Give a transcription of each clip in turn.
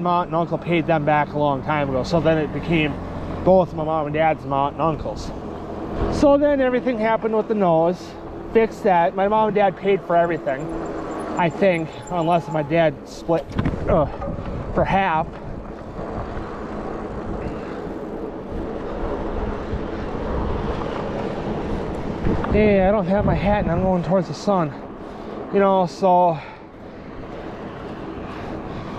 My aunt and uncle paid them back a long time ago, so then it became both my mom and dad's and my aunt and uncle's. So then everything happened with the nose, fixed that. My mom and dad paid for everything, I think, unless my dad split for half. Hey, I don't have my hat and I'm going towards the sun, you know, so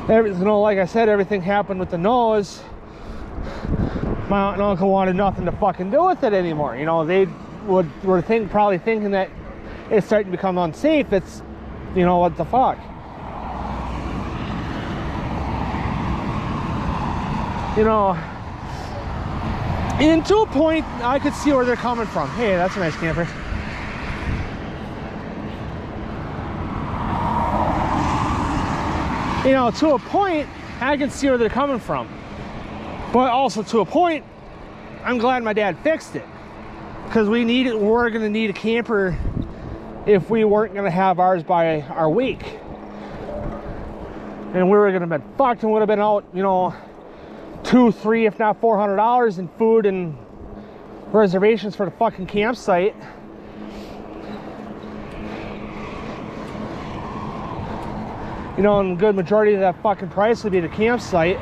you know, like I said, everything happened with the nose. My aunt and uncle wanted nothing to fucking do with it anymore. You know, they were probably thinking that it's starting to become unsafe. It's, you know, what the fuck. You know, and to a point, I could see where they're coming from. Hey, that's a nice camper. You know, to a point, I can see where they're coming from. But also to a point, I'm glad my dad fixed it. Because we're going to need a camper if we weren't going to have ours by our week. And we were going to have been fucked and would have been out, you know, $200, $300, if not $400 in food and reservations for the fucking campsite. You know, and a good majority of that fucking price would be the campsite.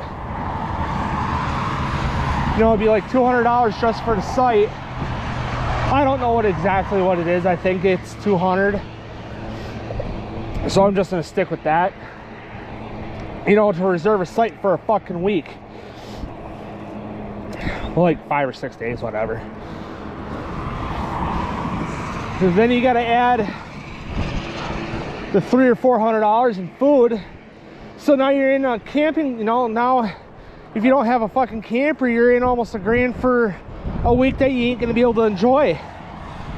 You know, it'd be like $200 just for the site. I don't know exactly what it is. I think it's $200. So I'm just gonna stick with that. You know, to reserve a site for a fucking week. Well, like 5 or 6 days, whatever. Because then you gotta add the $300 or $400 in food. So now you're in a camping, you know, now if you don't have a fucking camper, you're in almost $1,000 for a week that you ain't gonna be able to enjoy,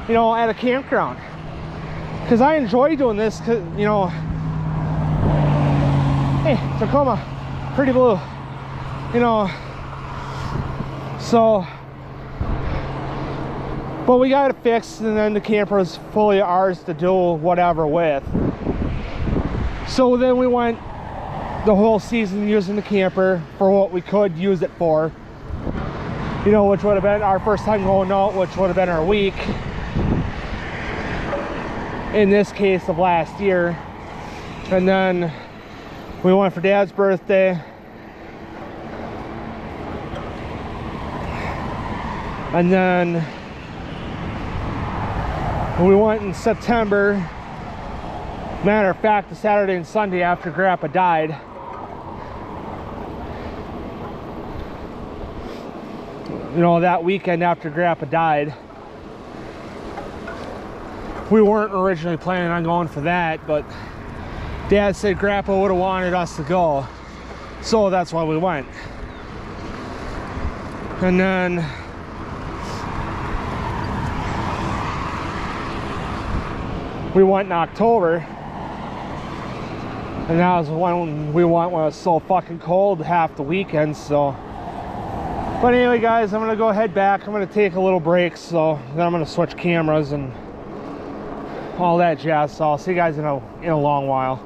you know, at a campground. Because I enjoy doing this, cause, you know, hey, Tacoma, pretty blue, you know, so, but we got it fixed, and then the camper is fully ours to do whatever with. So then we went the whole season using the camper for what we could use it for. You know, which would have been our first time going out, which would have been our week. In this case of last year. And then we went for Dad's birthday. And then we went in September. Matter of fact, the Saturday and Sunday after Grandpa died. You know, that weekend after Grandpa died. We weren't originally planning on going for that, but Dad said Grandpa would have wanted us to go. So that's why we went. And then we went in October. And that was when we went when it was so fucking cold half the weekend, so. But anyway, guys, I'm gonna go head back. I'm gonna take a little break, so then I'm gonna switch cameras and all that jazz. So I'll see you guys in a long while.